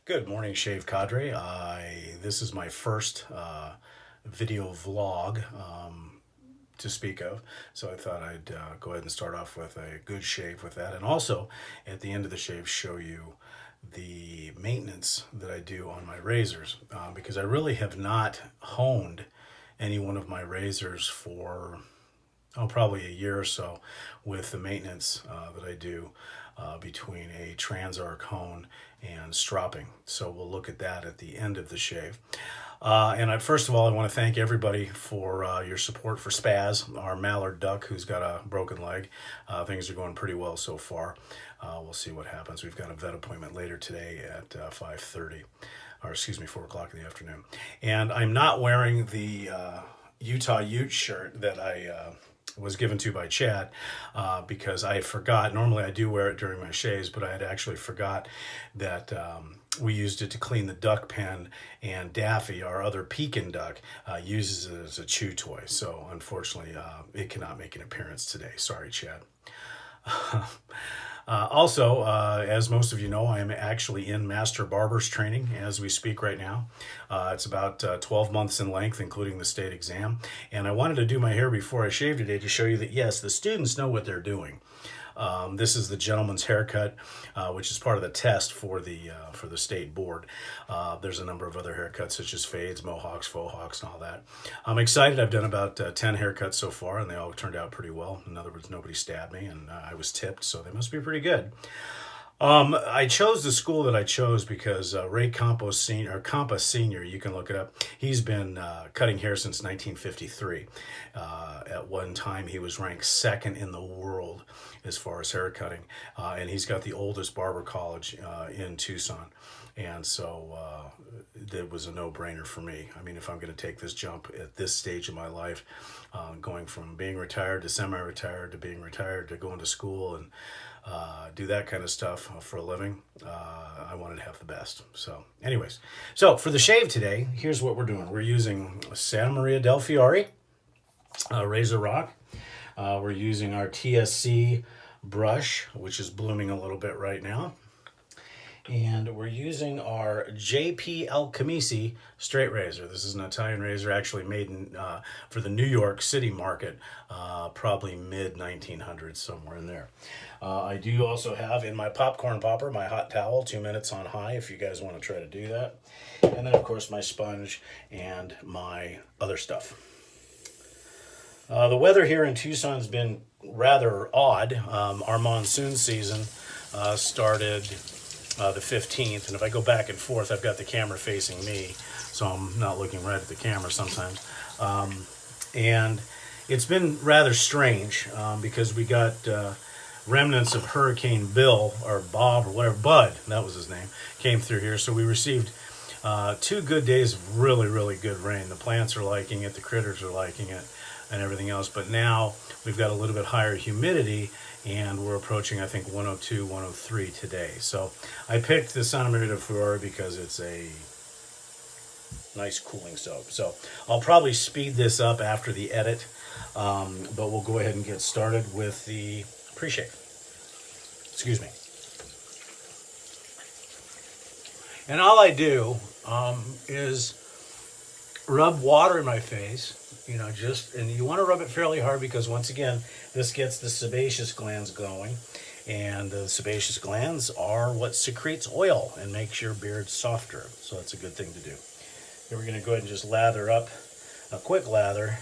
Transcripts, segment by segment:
Good morning, Shave Cadre. This is my first video vlog to speak of, so I thought I'd go ahead and start off with a good shave with that, and also at the end of the shave show you the maintenance that I do on my razors, because I really have not honed any one of my razors for probably a year or so with the maintenance that I do between a transarc hone and stropping. So we'll look at that at the end of the shave. First of all, I want to thank everybody for your support for Spaz, our mallard duck who's got a broken leg. Things are going pretty well so far. We'll see what happens. We've got a vet appointment later today at 5:30, or excuse me, 4 o'clock in the afternoon. And I'm not wearing the Utah Ute shirt that I was given to by Chad because I forgot. Normally I do wear it during my shaves, but I had actually forgot that we used it to clean the duck pen, and Daffy, our other Pekin duck, uses it as a chew toy. So unfortunately, it cannot make an appearance today. Sorry, Chad. As most of you know, I am actually in Master Barber's training as we speak right now. It's about 12 months in length, including the state exam. And I wanted to do my hair before I shave today to show you that, yes, the students know what they're doing. This is the gentleman's haircut, which is part of the test for the state board. There's a number of other haircuts such as fades, mohawks, faux hawks, and all that. I'm excited. I've done about 10 haircuts so far, and they all turned out pretty well. In other words, nobody stabbed me, and I was tipped, so they must be pretty good. I chose the school that I chose because Ray Campos Senior, you can look it up. He's been cutting hair since 1953. At one time, he was ranked second in the world as far as hair cutting, and he's got the oldest barber college in Tucson. And so it was a no-brainer for me. I mean, if I'm going to take this jump at this stage of my life, going from being retired to semi-retired to being retired to going to school and do that kind of stuff for a living, I wanted to have the best. So anyways, so for the shave today, here's what we're doing. We're using Santa Maria del Fiore Razor Rock. We're using our TSC brush, which is blooming a little bit right now. And we're using our JP El Camisi straight razor. This is an Italian razor actually made for the New York City market, probably mid-1900s, somewhere in there. I do also have in my popcorn popper my hot towel, 2 minutes on high if you guys want to try to do that. And then, of course, my sponge and my other stuff. The weather here in Tucson's been rather odd. Our monsoon season started the 15th, and if I go back and forth, I've got the camera facing me, so I'm not looking right at the camera sometimes. And it's been rather strange because we got remnants of Hurricane Bill, or Bob, or whatever, Bud, that was his name, came through here. So we received 2 good days of really, really good rain. The plants are liking it, the critters are liking it, and everything else. But now we've got a little bit higher humidity, and we're approaching, I think, 102, 103 today. So I picked the Santa Maria del Fiore because it's a nice cooling soap. So I'll probably speed this up after the edit, but we'll go ahead and get started with the pre-shave. Excuse me. And all I do is rub water in my face, and you want to rub it fairly hard because, once again, this gets the sebaceous glands going, and the sebaceous glands are what secretes oil and makes your beard softer, so it's a good thing to do. Here we're going to go ahead and just lather up a quick lather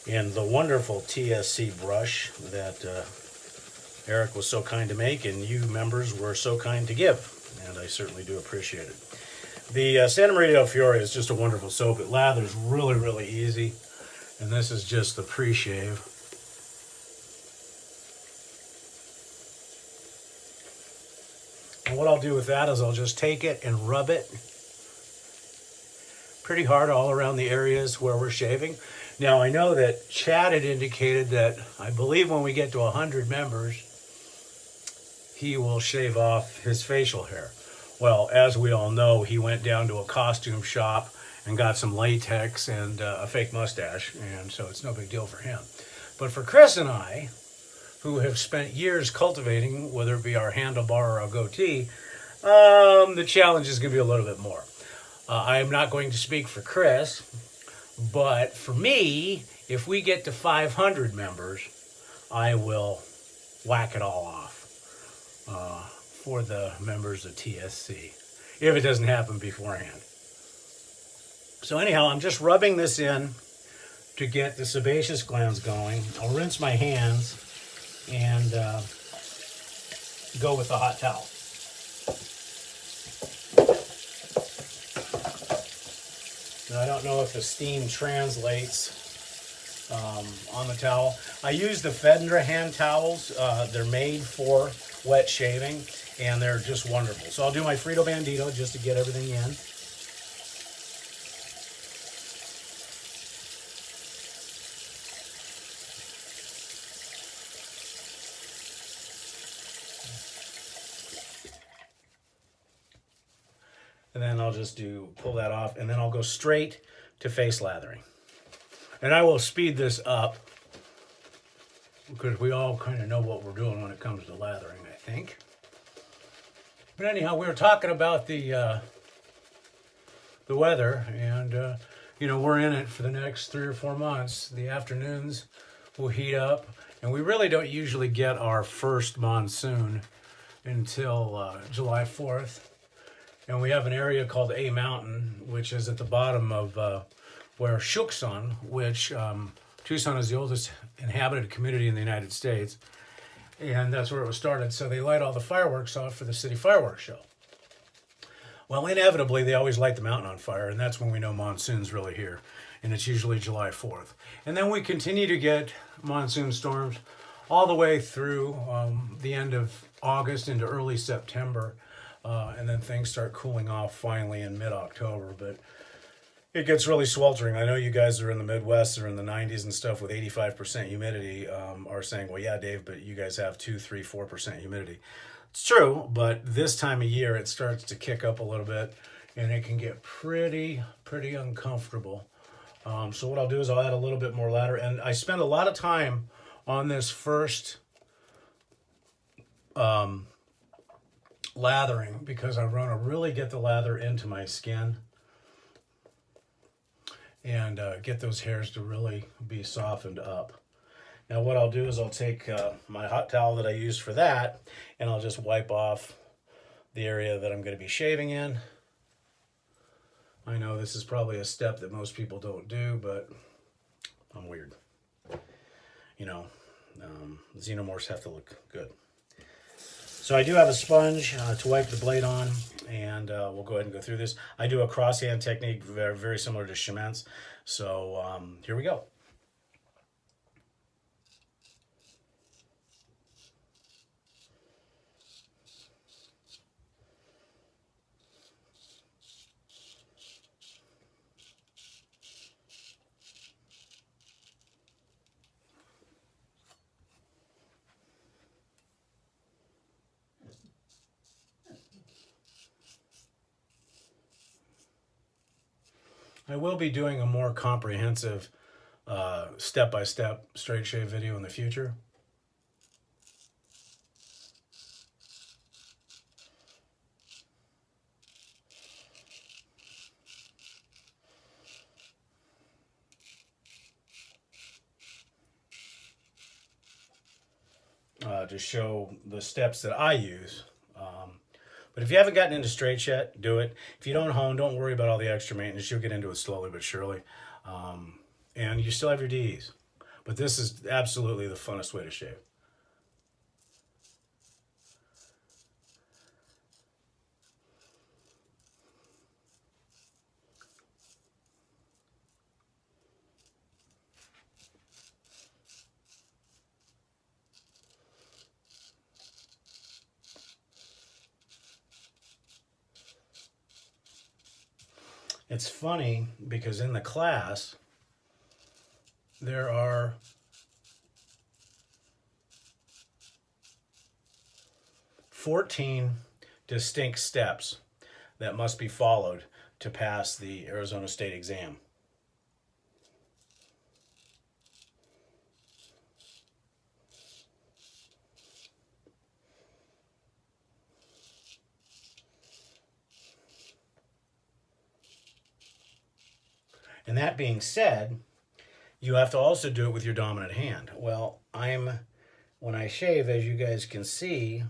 in the wonderful TSC brush that Eric was so kind to make, and you members were so kind to give, and I certainly do appreciate it. The Santa Maria del Fiore is just a wonderful soap. It lathers really, really easy. And this is just the pre-shave. And what I'll do with that is I'll just take it and rub it pretty hard all around the areas where we're shaving. Now, I know that Chad had indicated that I believe when we get to 100 members, he will shave off his facial hair. Well, as we all know, he went down to a costume shop and got some latex and a fake mustache, and so it's no big deal for him. But for Chris and I, who have spent years cultivating, whether it be our handlebar or our goatee, The challenge is going to be a little bit more. I am not going to speak for Chris, but for me, if we get to 500 members, I will whack it all off for the members of TSC, if it doesn't happen beforehand. So anyhow, I'm just rubbing this in to get the sebaceous glands going. I'll rinse my hands and go with the hot towel. Now, I don't know if the steam translates on the towel. I use the Fedra hand towels. They're made for wet shaving, and they're just wonderful. So I'll do my Frito Bandito just to get everything in. And then I'll just pull that off, and then I'll go straight to face lathering. And I will speed this up because we all kind of know what we're doing when it comes to lathering, I think. But anyhow, we were talking about the weather, and we're in it for the next 3 or 4 months. The afternoons will heat up, and we really don't usually get our first monsoon until July 4th. And we have an area called A Mountain, which is at the bottom of where Tucson, which Tucson is the oldest inhabited community in the United States. And that's where it was started. So they light all the fireworks off for the city fireworks show. Well, inevitably, they always light the mountain on fire. And that's when we know monsoon's really here. And it's usually July 4th. And then we continue to get monsoon storms all the way through the end of August into early September. And then things start cooling off finally in mid-October. But it gets really sweltering. I know you guys are in the Midwest or in the 90s and stuff with 85% humidity are saying, well, yeah, Dave, but you guys have 2, 3, 4% humidity. It's true, but this time of year it starts to kick up a little bit and it can get pretty uncomfortable. So what I'll do is I'll add a little bit more lather. And I spend a lot of time on this first lathering because I want to really get the lather into my skin and get those hairs to really be softened up. Now what I'll do is I'll take my hot towel that I used for that and I'll just wipe off the area that I'm going to be shaving in. I know this is probably a step that most people don't do, but I'm weird. Xenomorphs have to look good. So I do have a sponge to wipe the blade on, and we'll go ahead and go through this. I do a crosshand technique very, very similar to Chement's. So here we go. I will be doing a more comprehensive step-by-step straight shave video in the future. To show the steps that I use. But if you haven't gotten into straights yet, do it. If you don't hone, don't worry about all the extra maintenance. You'll get into it slowly but surely. And you still have your Ds. But this is absolutely the funnest way to shave. It's funny because in the class, there are 14 distinct steps that must be followed to pass the Arizona State exam. And that being said, you have to also do it with your dominant hand. Well, when I shave, as you guys can see,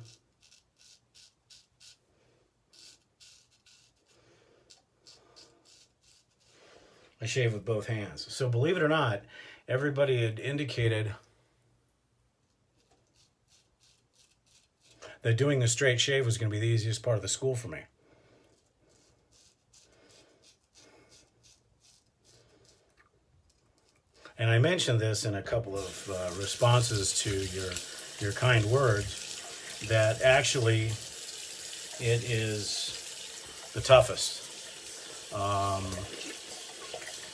I shave with both hands. So believe it or not, everybody had indicated that doing the straight shave was going to be the easiest part of the school for me. And I mentioned this in a couple of responses to your kind words, that actually it is the toughest,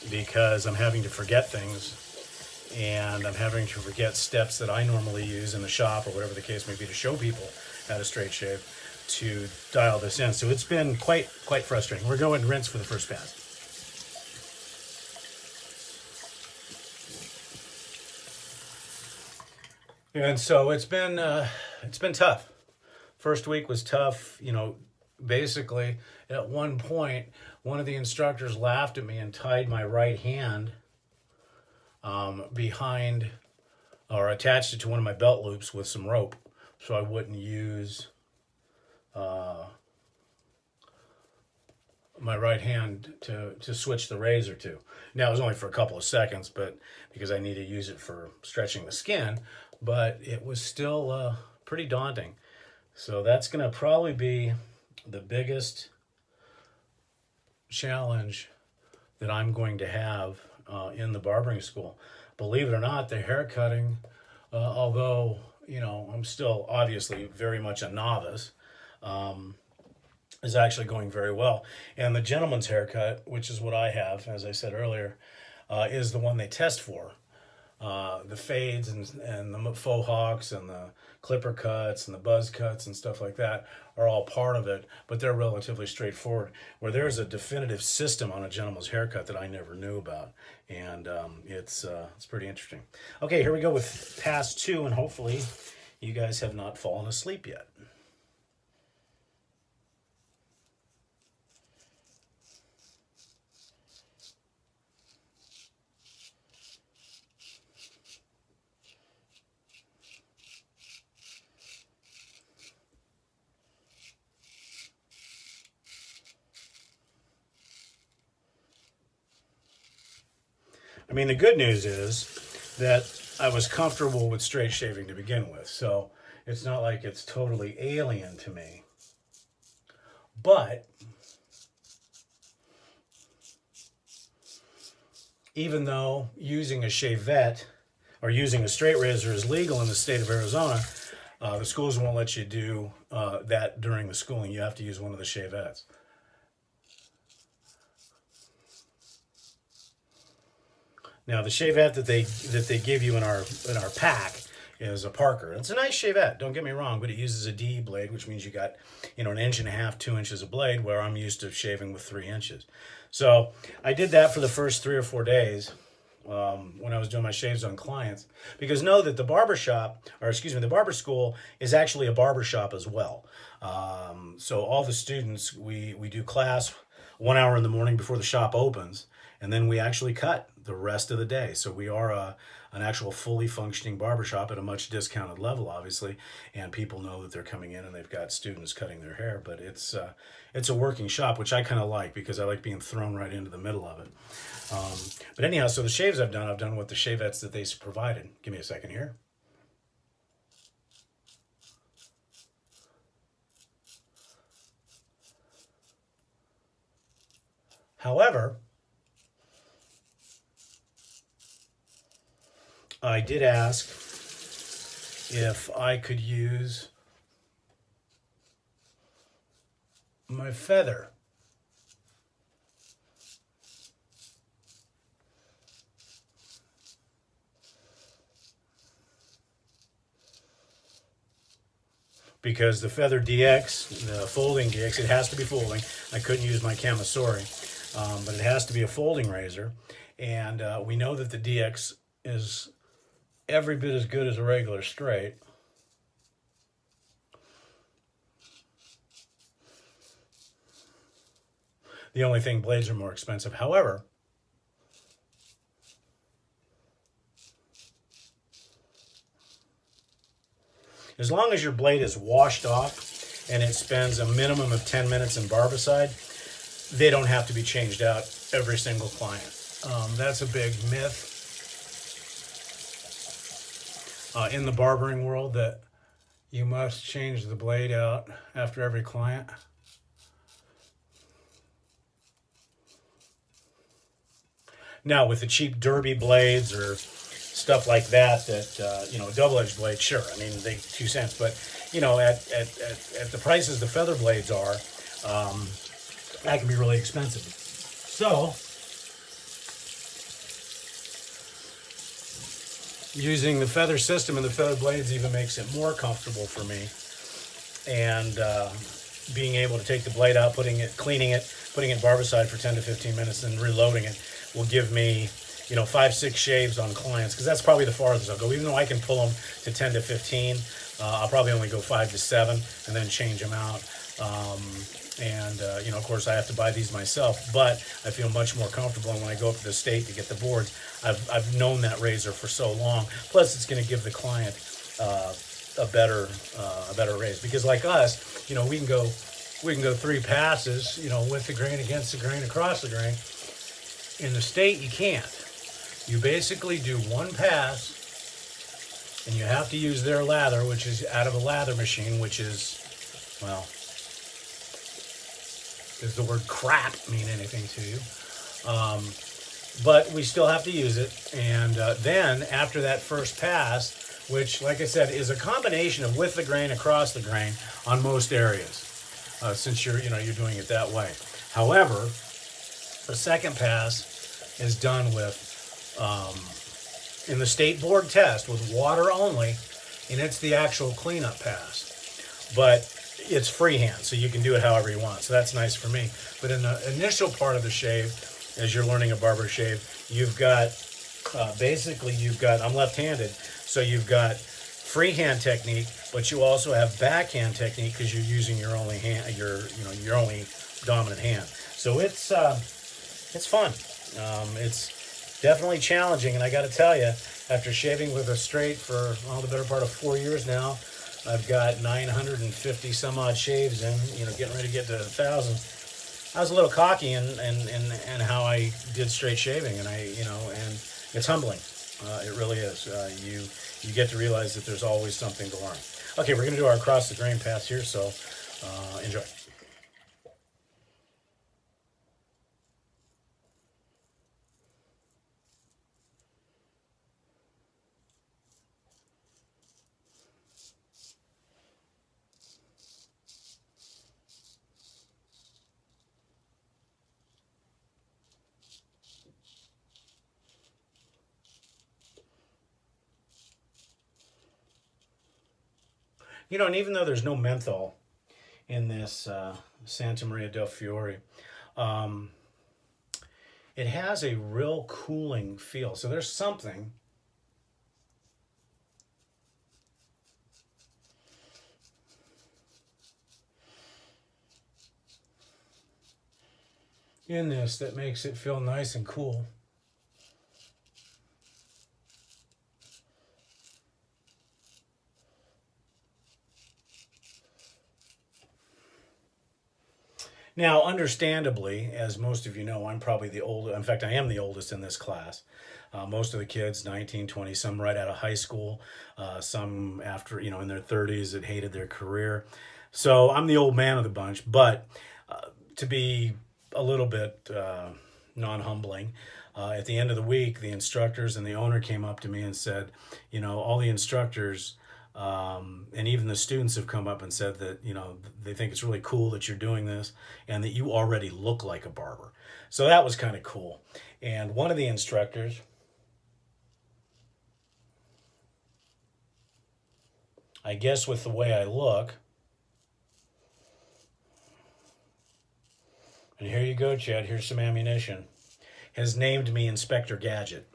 because I'm having to forget things, and I'm having to forget steps that I normally use in the shop or whatever the case may be to show people how to straight shave, to dial this in. So it's been quite frustrating. We're going to rinse for the first pass. And so it's been tough. First week was tough. Basically at one point, one of the instructors laughed at me and tied my right hand behind, or attached it to one of my belt loops with some rope, so I wouldn't use my right hand to switch the razor to. Now, it was only for a couple of seconds, but because I need to use it for stretching the skin, but it was still pretty daunting. So that's going to probably be the biggest challenge that I'm going to have in the barbering school. Believe it or not, the hair cutting, although, I'm still obviously very much a novice, is actually going very well. And the gentleman's haircut, which is what I have, as I said earlier, is the one they test for. The fades and the faux hawks and the clipper cuts and the buzz cuts and stuff like that are all part of it, but they're relatively straightforward. Where there's a definitive system on a gentleman's haircut that I never knew about, and it's pretty interesting. Okay, here we go with pass 2, and hopefully you guys have not fallen asleep yet. I mean, the good news is that I was comfortable with straight shaving to begin with, so it's not like it's totally alien to me. But even though using a shavette or using a straight razor is legal in the state of Arizona, the schools won't let you do that during the schooling. You have to use one of the shavettes. Now, the shavette that they give you in our pack is a Parker. It's a nice shavette, don't get me wrong, but it uses a D blade, which means you got 1.5 inches, 2 inches of blade, where I'm used to shaving with 3 inches. So I did that for the first 3 or 4 days when I was doing my shaves on clients, because know that the barber school is actually a barber shop as well. So all the students, we do class 1 hour in the morning before the shop opens, and then we actually cut the rest of the day. So we are an actual fully functioning barbershop at a much discounted level, obviously, and people know that they're coming in and they've got students cutting their hair, but it's a working shop, which I kind of like, because I like being thrown right into the middle of it. But anyhow, so the shaves I've done with the shavettes that they provided. Give me a second here. However, I did ask if I could use my feather. Because the Feather DX, the folding DX, it has to be folding. I couldn't use my Camisori, but it has to be a folding razor. And we know that the DX is every bit as good as a regular straight. The only thing, blades are more expensive. However, As long as your blade is washed off and it spends a minimum of 10 minutes in barbicide, they don't have to be changed out every single client. That's a big myth in the barbering world, that you must change the blade out after every client. Now, with the cheap derby blades or stuff like that, double-edged blade, sure. I mean, they 2 cents, but at the prices the feather blades are, that can be really expensive. So, using the feather system and the feather blades even makes it more comfortable for me. And being able to take the blade out, cleaning it, putting it in barbicide for 10 to 15 minutes, and reloading it will give me 5-6 shaves on clients, because that's probably the farthest I'll go. Even though I can pull them to 10 to 15, I'll probably only go 5 to 7 and then change them out. Of course, I have to buy these myself, but I feel much more comfortable. And when I go up to the state to get the boards, I've known that razor for so long. Plus, it's going to give the client a better raise, because like us, we can go 3 passes, with the grain, against the grain, across the grain. In the state, you can't. You basically do 1 pass, and you have to use their lather, which is out of a lather machine, which is, well, does the word crap mean anything to you? But we still have to use it. And then after that first pass, which, like I said, is a combination of with the grain, across the grain on most areas, since you're doing it that way. However, the second pass is done with, in the state board test, with water only, and it's the actual cleanup pass. But it's freehand, so you can do it however you want. So that's nice for me. But in the initial part of the shave, as you're learning a barber shave, you've got, I'm left-handed, so you've got freehand technique, but you also have backhand technique because you're using your only hand, your only dominant hand. So it's fun. It's definitely challenging, and I got to tell you, after shaving with a straight for the better part of 4 years now, I've got 950 some odd shaves in, getting ready to get to 1,000. I was a little cocky in how I did straight shaving, and and it's humbling. It really is. You get to realize that there's always something to learn. Okay, we're going to do our across the grain pass here, so enjoy. And even though there's no menthol in this Santa Maria del Fiore, um, it has a real cooling feel. So there's something in this that makes it feel nice and cool. Now, understandably, as most of you know, I'm probably the oldest. In fact, I am the oldest in this class. Most of the kids, 19, 20, some right out of high school, some after, in their 30s that hated their career. So I'm the old man of the bunch. But to be a little bit non-humbling, at the end of the week, the instructors and the owner came up to me and said, all the instructors and even the students have come up and said that, they think it's really cool that you're doing this and that you already look like a barber. So that was kind of cool. And one of the instructors, I guess with the way I look, and here you go, Chad, here's some ammunition, has named me Inspector Gadget.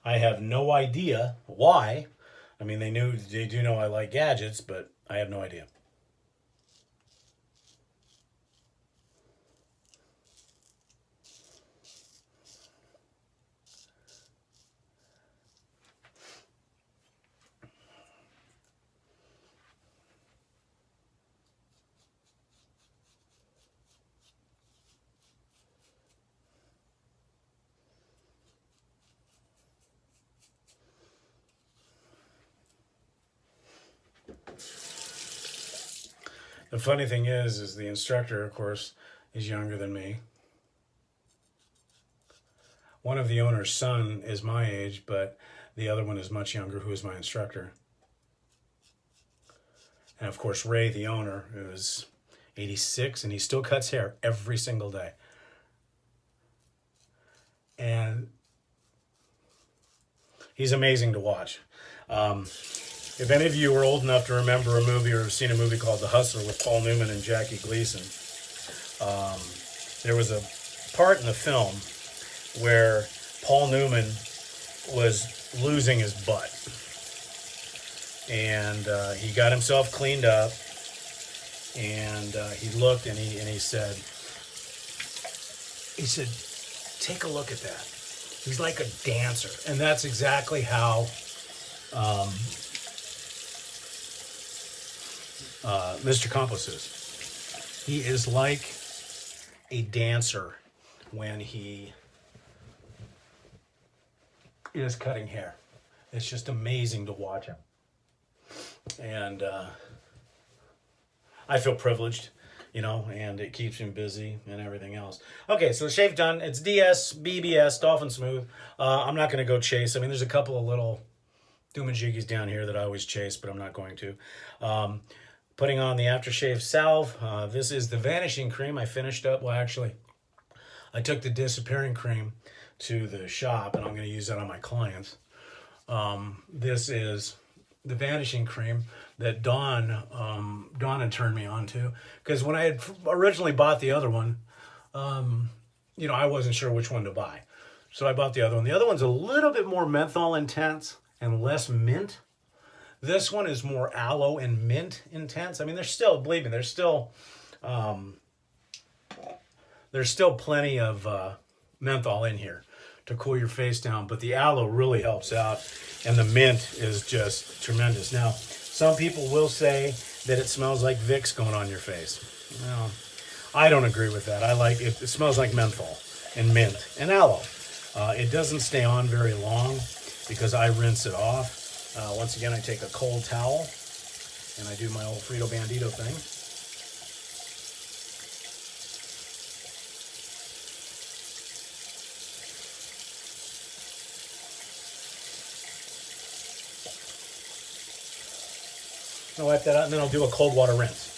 I have no idea why. I mean, they do know I like gadgets, but I have no idea. The funny thing is the instructor, of course, is younger than me. One of the owner's son is my age, but the other one is much younger, who is my instructor. And of course, Ray, the owner, is 86, and he still cuts hair every single day. And he's amazing to watch. If any of you are old enough to remember a movie or have seen a movie called The Hustler with Paul Newman and Jackie Gleason, there was a part in the film where Paul Newman was losing his butt. And he got himself cleaned up, and he looked and he said, take a look at that. He's like a dancer. And that's exactly how Mr. Campos is. He is like a dancer when he is cutting hair. It's just amazing to watch him. And I feel privileged, you know, and it keeps him busy and everything else. Okay, so the shave done. It's DS, BBS, Dolphin Smooth. I'm not going to go chase. I mean, there's a couple of little doomajiggies down here that I always chase, but I'm not going to. Putting on the aftershave salve. This is the Vanishing Cream. I finished up. Well, actually, I took the Disappearing Cream to the shop, and I'm going to use that on my clients. This is the Vanishing Cream that Dawn had turned me on to. Because when I had originally bought the other one, you know, I wasn't sure which one to buy. So I bought the other one. The other one's a little bit more menthol intense and less mint. This one is more aloe and mint intense. I mean, there's still, believe me, there's still plenty of menthol in here to cool your face down, but the aloe really helps out, and the mint is just tremendous. Now, some people will say that it smells like Vicks going on your face. Well, I don't agree with that. I like it. It smells like menthol and mint and aloe. It doesn't stay on very long because I rinse it off. Once again, I take a cold towel and I do my old Frito Bandito thing. I'll wipe that out, and then I'll do a cold water rinse.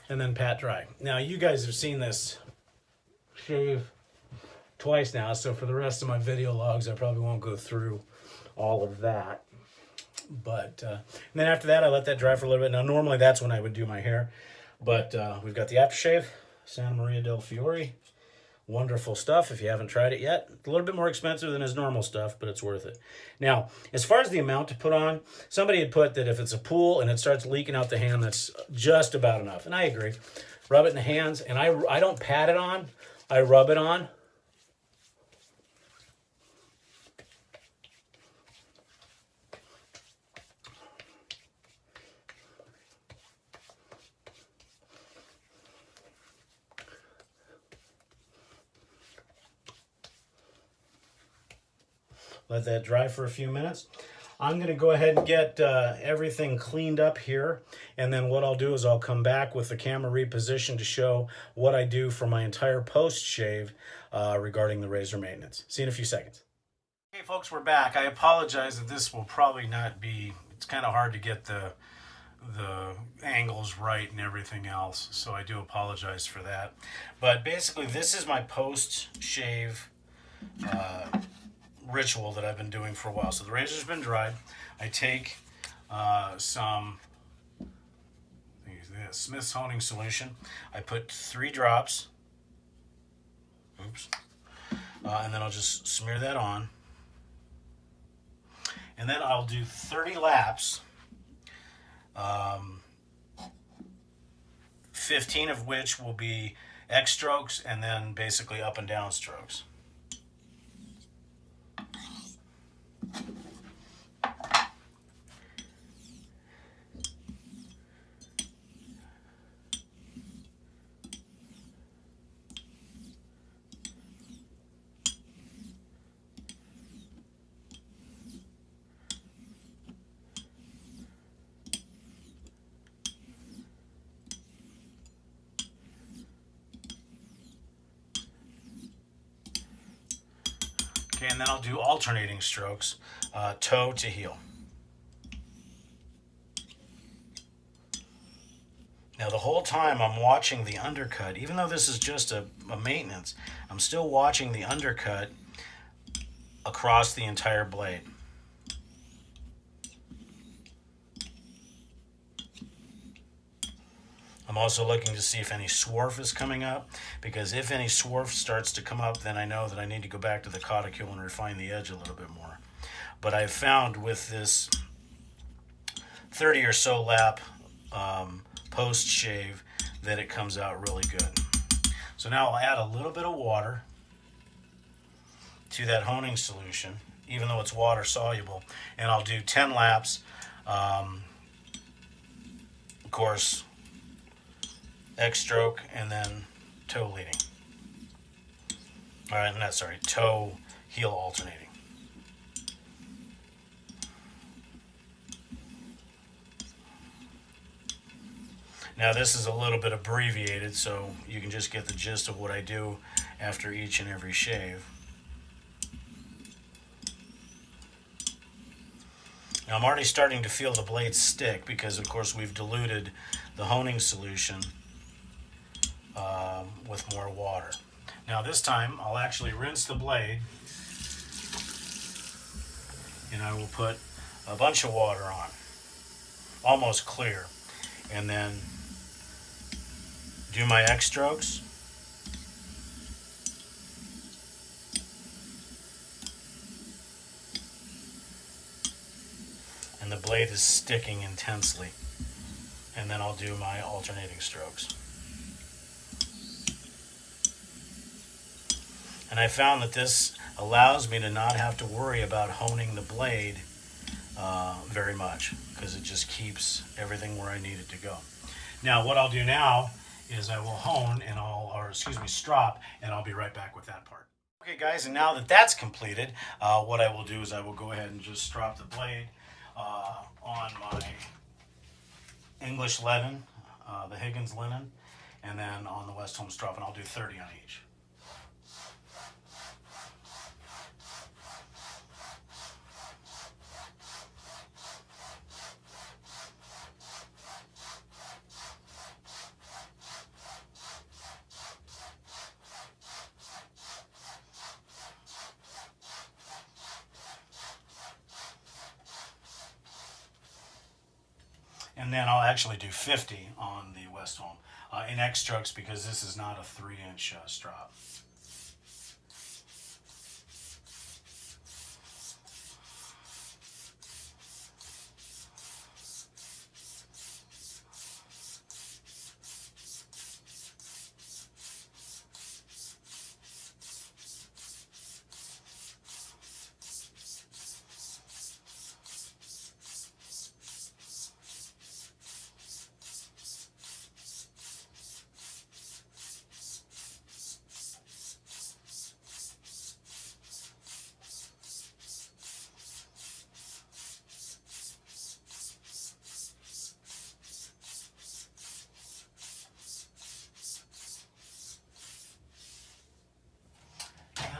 And then pat dry. Now, you guys have seen this shave twice now, so for the rest of my video logs, I probably won't go through all of that. But and then after that, I let that dry for a little bit. Now, normally that's when I would do my hair, but we've got the aftershave, Santa Maria del Fiore. Wonderful stuff if you haven't tried it yet. It's a little bit more expensive than his normal stuff, but it's worth it. Now, as far as the amount to put on, somebody had put that if it's a pool and it starts leaking out the hand, that's just about enough. And I agree. Rub it in the hands, and I don't pat it on. I rub it on. Let that dry for a few minutes. I'm going to go ahead and get everything cleaned up here. And then what I'll do is I'll come back with the camera repositioned to show what I do for my entire post-shave regarding the razor maintenance. See you in a few seconds. Hey folks, we're back. I apologize that this will probably not be, it's kind of hard to get the angles right and everything else. So I do apologize for that. But basically this is my post-shave ritual that I've been doing for a while. So the razor's been dried. I take some Smith's Honing solution. I put 3 drops. Oops. And then I'll just smear that on. And then I'll do 30 laps. 15 of which will be X strokes and then basically up and down strokes. Okay, and then I'll do alternating strokes, toe to heel. Now the whole time I'm watching the undercut, even though this is just a maintenance, I'm still watching the undercut across the entire blade. I'm also looking to see if any swarf is coming up, because if any swarf starts to come up, then I know that I need to go back to the cauticule and refine the edge a little bit more. But I've found with this 30 or so lap post shave that it comes out really good. So now I'll add a little bit of water to that honing solution, even though it's water soluble, and I'll do 10 laps. Of course, X stroke and then toe leading. All right, not sorry, toe heel alternating. Now this is a little bit abbreviated, so you can just get the gist of what I do after each and every shave. Now I'm already starting to feel the blade stick because, of course, we've diluted the honing solution with more water. Now this time I'll actually rinse the blade, and I will put a bunch of water on, almost clear, and then do my X strokes. And the blade is sticking intensely. And then I'll do my alternating strokes. And I found that this allows me to not have to worry about honing the blade very much, because it just keeps everything where I need it to go. Now what I'll do now is I will hone and strop, and I'll be right back with that part. Okay guys, and now that that's completed, what I will do is I will go ahead and just strop the blade on my English linen, the Higgins linen, and then on the West Home strop, and I'll do 30 on each. And then I'll actually do 50 on the West Home in X strokes, because this is not a 3-inch strop.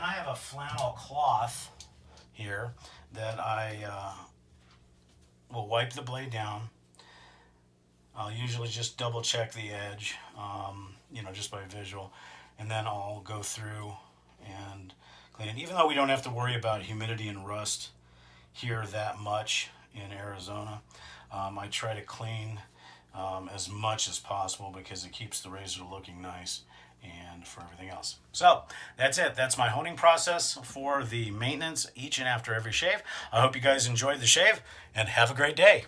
I have a flannel cloth here that I will wipe the blade down. I'll usually just double check the edge, just by visual, and then I'll go through and clean it. Even though we don't have to worry about humidity and rust here that much in Arizona, I try to clean as much as possible because it keeps the razor looking nice, and for everything else. So that's it. That's my honing process for the maintenance each and after every shave. I hope you guys enjoyed the shave, and have a great day.